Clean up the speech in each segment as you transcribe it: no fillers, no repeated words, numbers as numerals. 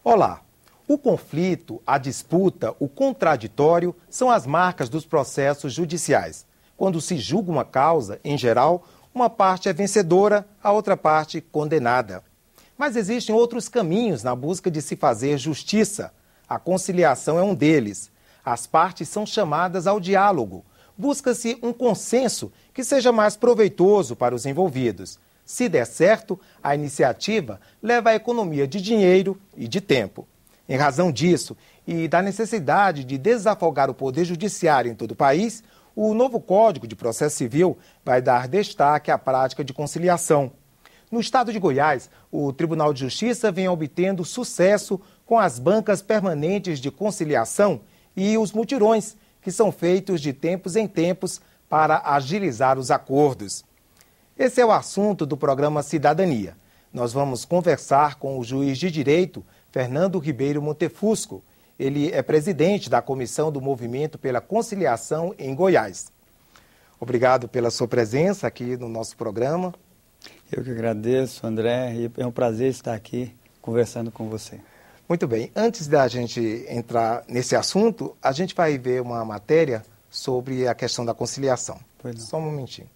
Olá! O conflito, a disputa, o contraditório são as marcas dos processos judiciais. Quando se julga uma causa, em geral, uma parte é vencedora, a outra parte condenada. Mas existem outros caminhos na busca de se fazer justiça. A conciliação é um deles. As partes são chamadas ao diálogo. Busca-se um consenso que seja mais proveitoso para os envolvidos. Se der certo, a iniciativa leva à economia de dinheiro e de tempo. Em razão disso e da necessidade de desafogar o poder judiciário em todo o país, o novo Código de Processo Civil vai dar destaque à prática de conciliação. No estado de Goiás, o Tribunal de Justiça vem obtendo sucesso com as bancas permanentes de conciliação e os mutirões, que são feitos de tempos em tempos para agilizar os acordos. Esse é o assunto do programa Cidadania. Nós vamos conversar com o juiz de direito, Fernando Ribeiro Montefusco. Ele é presidente da Comissão do Movimento pela Conciliação em Goiás. Obrigado pela sua presença aqui no nosso programa. Eu que agradeço, André, e é um prazer estar aqui conversando com você. Muito bem. Antes da gente entrar nesse assunto, a gente vai ver uma matéria sobre a questão da conciliação. Só um momentinho.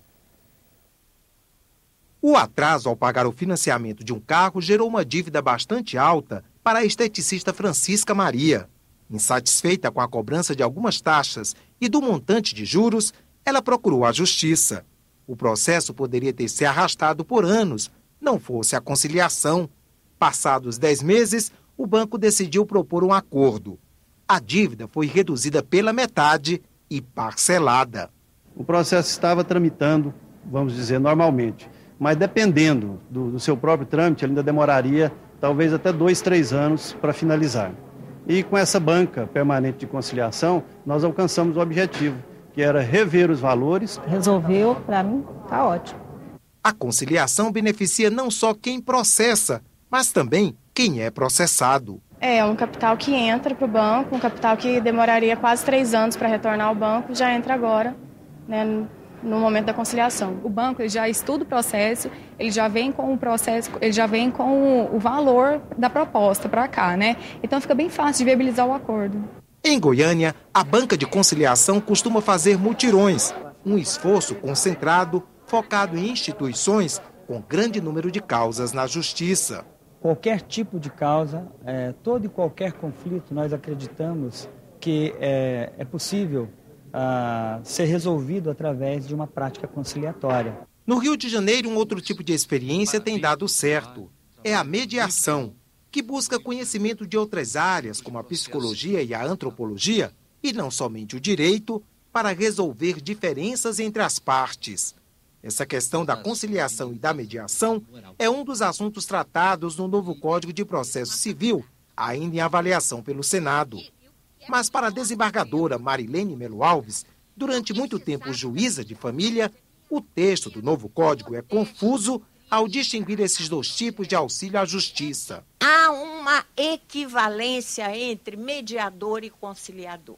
O atraso ao pagar o financiamento de um carro gerou uma dívida bastante alta para a esteticista Francisca Maria. Insatisfeita com a cobrança de algumas taxas e do montante de juros, ela procurou a justiça. O processo poderia ter se arrastado por anos, não fosse a conciliação. Passados 10 meses, o banco decidiu propor um acordo. A dívida foi reduzida pela metade e parcelada. O processo estava tramitando, vamos dizer, normalmente. Mas dependendo do seu próprio trâmite, ele ainda demoraria talvez até 2, 3 anos para finalizar. E com essa banca permanente de conciliação, nós alcançamos o objetivo, que era rever os valores. Resolveu, para mim, está ótimo. A conciliação beneficia não só quem processa, mas também quem é processado. É um capital que entra para o banco, um capital que demoraria quase 3 anos para retornar ao banco, já entra agora, né, no momento da conciliação. O banco ele já estuda o processo, ele já vem com o processo, ele já vem com o valor da proposta para cá, né? Então fica bem fácil de viabilizar o acordo. Em Goiânia, a banca de conciliação costuma fazer mutirões, um esforço concentrado, focado em instituições com grande número de causas na justiça. Qualquer tipo de causa, todo e qualquer conflito, nós acreditamos que é possível ser resolvido através de uma prática conciliatória. No Rio de Janeiro, um outro tipo de experiência tem dado certo. É a mediação, que busca conhecimento de outras áreas, como a psicologia e a antropologia, e não somente o direito, para resolver diferenças entre as partes. Essa questão da conciliação e da mediação é um dos assuntos tratados no novo Código de Processo Civil, ainda em avaliação pelo Senado. Mas para a desembargadora Marilene Melo Alves, durante muito tempo juíza de família, o texto do novo código é confuso ao distinguir esses dois tipos de auxílio à justiça. Há uma equivalência entre mediador e conciliador.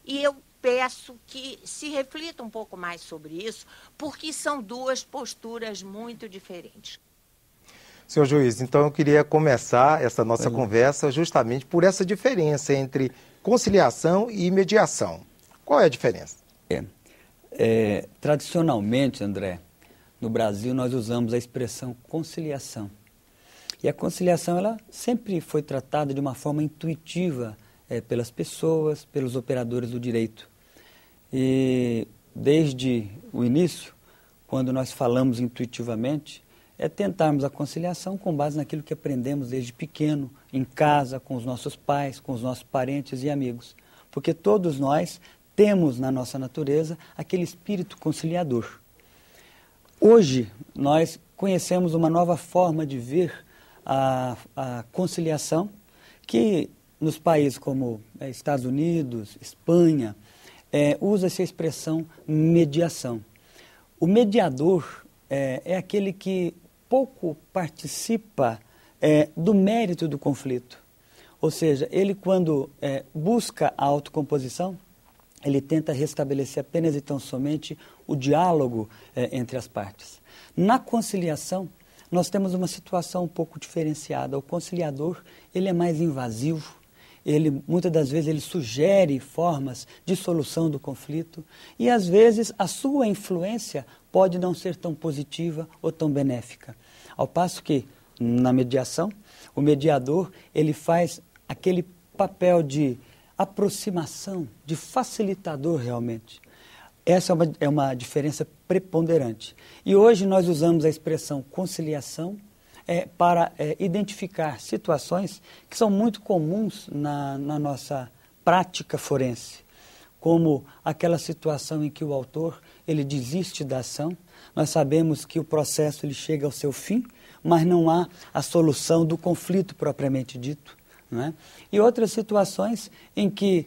E eu peço que se reflita um pouco mais sobre isso, porque são duas posturas muito diferentes. Senhor juiz, então eu queria começar essa nossa conversa justamente por essa diferença entre conciliação e mediação. Qual é a diferença? Tradicionalmente, André, no Brasil nós usamos a expressão conciliação. E a conciliação ela sempre foi tratada de uma forma intuitiva pelas pessoas, pelos operadores do direito. E desde o início, quando nós falamos intuitivamente, é tentarmos a conciliação com base naquilo que aprendemos desde pequeno, em casa, com os nossos pais, com os nossos parentes e amigos. Porque todos nós temos na nossa natureza aquele espírito conciliador. Hoje, nós conhecemos uma nova forma de ver a conciliação, que nos países como Estados Unidos, Espanha, usa-se a expressão mediação. O mediador é aquele que pouco participa do mérito do conflito. Ou seja, ele quando busca a autocomposição, ele tenta restabelecer apenas e tão somente o diálogo entre as partes. Na conciliação, nós temos uma situação um pouco diferenciada. O conciliador, ele é mais invasivo, muitas das vezes ele sugere formas de solução do conflito e às vezes a sua influência pode não ser tão positiva ou tão benéfica. Ao passo que, na mediação, o mediador ele faz aquele papel de aproximação, de facilitador realmente. Essa é uma diferença preponderante. E hoje nós usamos a expressão conciliação para identificar situações que são muito comuns na nossa prática forense, como aquela situação em que o autor ele desiste da ação. Nós sabemos que o processo ele chega ao seu fim, mas não há a solução do conflito propriamente dito, não é? E outras situações em que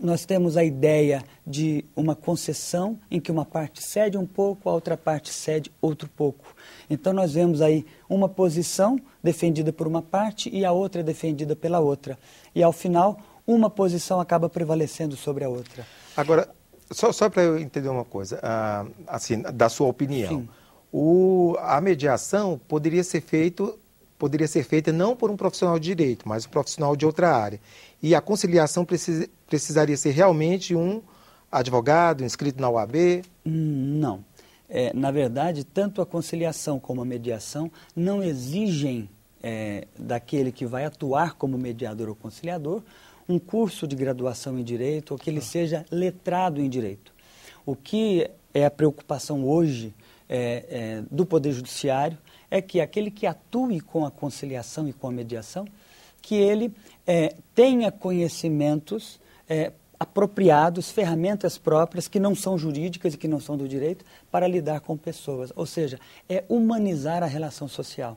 nós temos a ideia de uma concessão em que uma parte cede um pouco, a outra parte cede outro pouco. Então nós vemos aí uma posição defendida por uma parte e a outra defendida pela outra. E ao final, uma posição acaba prevalecendo sobre a outra. Agora, só para eu entender uma coisa, assim, da sua opinião, a mediação poderia ser feita não por um profissional de direito, mas um profissional de outra área. E a conciliação precisaria ser realmente um advogado inscrito na OAB? Não. Na verdade, tanto a conciliação como a mediação não exigem daquele que vai atuar como mediador ou conciliador um curso de graduação em direito ou que ele seja letrado em direito. O que é a preocupação hoje do Poder Judiciário é que aquele que atue com a conciliação e com a mediação, que ele tenha conhecimentos apropriados, ferramentas próprias que não são jurídicas e que não são do direito para lidar com pessoas. Ou seja, é humanizar a relação social.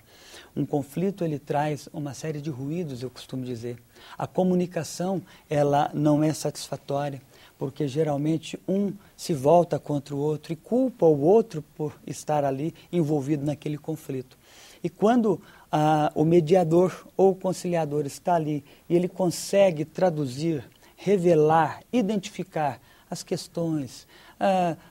Um conflito, ele traz uma série de ruídos, eu costumo dizer. A comunicação, ela não é satisfatória, porque geralmente um se volta contra o outro e culpa o outro por estar ali envolvido naquele conflito. E quando o mediador ou o conciliador está ali e ele consegue traduzir, revelar, identificar as questões,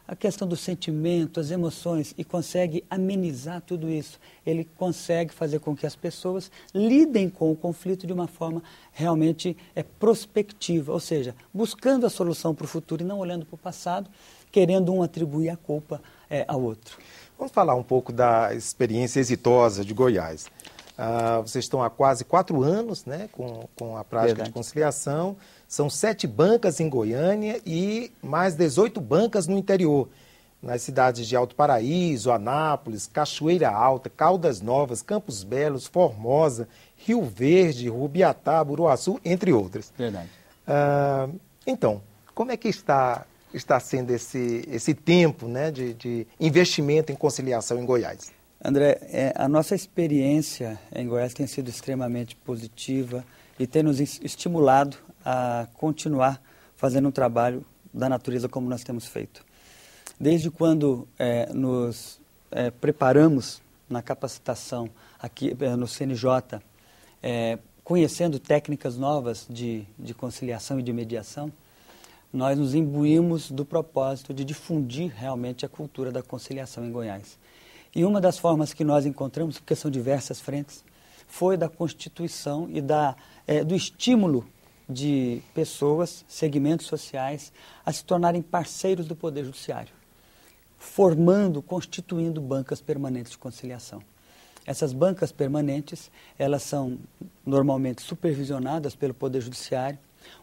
a questão do sentimento, as emoções, e consegue amenizar tudo isso, ele consegue fazer com que as pessoas lidem com o conflito de uma forma realmente prospectiva, ou seja, buscando a solução para o futuro e não olhando para o passado, querendo um atribuir a culpa ao outro. Vamos falar um pouco da experiência exitosa de Goiás. Vocês estão há quase 4 anos, né, com a prática de conciliação. São 7 bancas em Goiânia e mais 18 bancas no interior, nas cidades de Alto Paraíso, Anápolis, Cachoeira Alta, Caldas Novas, Campos Belos, Formosa, Rio Verde, Rubiataba, Uruaçu, entre outras. Verdade. Então, como é que está sendo esse tempo, né, de investimento em conciliação em Goiás? André, a nossa experiência em Goiás tem sido extremamente positiva e tem nos estimulado a continuar fazendo um trabalho da natureza como nós temos feito. Desde quando nos preparamos na capacitação aqui no CNJ, conhecendo técnicas novas de conciliação e de mediação, nós nos imbuímos do propósito de difundir realmente a cultura da conciliação em Goiás. E uma das formas que nós encontramos, porque são diversas frentes, foi da constituição e do estímulo de pessoas, segmentos sociais, a se tornarem parceiros do Poder Judiciário, constituindo bancas permanentes de conciliação. Essas bancas permanentes, elas são normalmente supervisionadas pelo Poder Judiciário.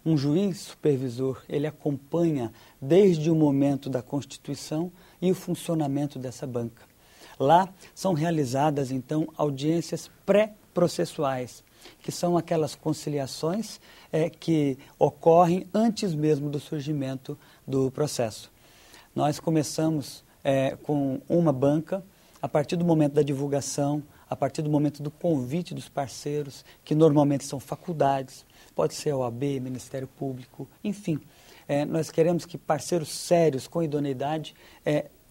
Um juiz supervisor, ele acompanha desde o momento da constituição e o funcionamento dessa banca. Lá são realizadas, então, audiências pré-processuais, que são aquelas conciliações que ocorrem antes mesmo do surgimento do processo. Nós começamos com uma banca, a partir do momento da divulgação, a partir do momento do convite dos parceiros, que normalmente são faculdades, pode ser a OAB, Ministério Público, enfim. Nós queremos que parceiros sérios, com idoneidade,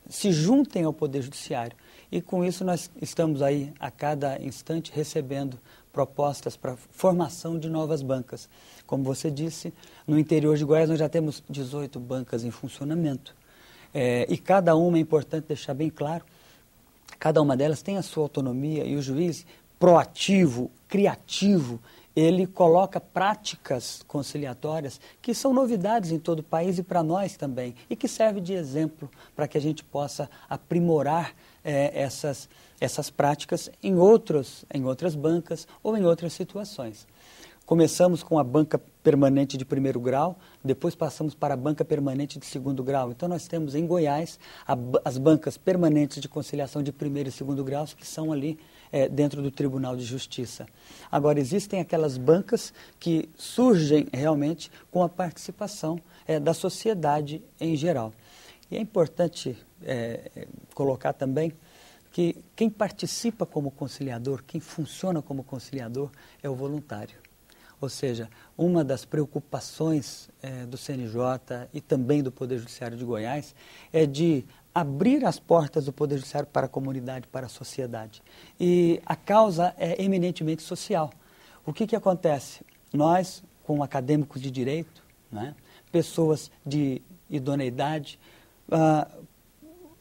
se juntem ao Poder Judiciário. E com isso nós estamos aí a cada instante recebendo propostas para formação de novas bancas. Como você disse, no interior de Goiás nós já temos 18 bancas em funcionamento. E cada uma, é importante deixar bem claro, cada uma delas tem a sua autonomia e o juiz proativo, criativo, ele coloca práticas conciliatórias que são novidades em todo o país e para nós também, e que serve de exemplo para que a gente possa aprimorar essas práticas em outras bancas ou em outras situações. Começamos com a banca permanente de primeiro grau, depois passamos para a banca permanente de segundo grau. Então nós temos em Goiás as bancas permanentes de conciliação de primeiro e segundo graus, que são ali dentro do Tribunal de Justiça. Agora, existem aquelas bancas que surgem realmente com a participação da sociedade em geral. E é importante colocar também que quem participa como conciliador, quem funciona como conciliador, é o voluntário. Ou seja, uma das preocupações do CNJ e também do Poder Judiciário de Goiás é de abrir as portas do Poder Judiciário para a comunidade, para a sociedade. E a causa é eminentemente social. O que acontece? Nós, com acadêmicos de direito, né, pessoas de idoneidade,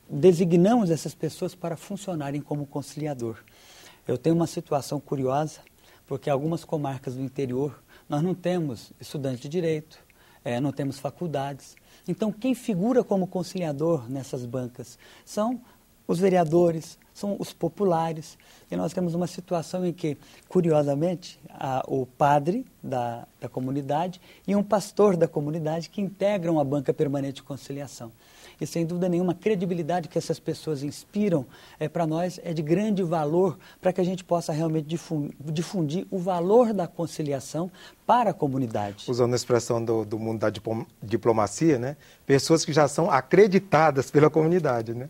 designamos essas pessoas para funcionarem como conciliador. Eu tenho uma situação curiosa, porque algumas comarcas do interior nós não temos estudantes de direito, não temos faculdades. Então, quem figura como conciliador nessas bancas são os vereadores, são os populares. E nós temos uma situação em que, curiosamente, o padre da comunidade e um pastor da comunidade que integram a banca permanente de conciliação. E, sem dúvida nenhuma, a credibilidade que essas pessoas inspiram para nós é de grande valor para que a gente possa realmente difundir o valor da conciliação para a comunidade. Usando a expressão do mundo da diplomacia, né? Pessoas que já são acreditadas pela comunidade, né?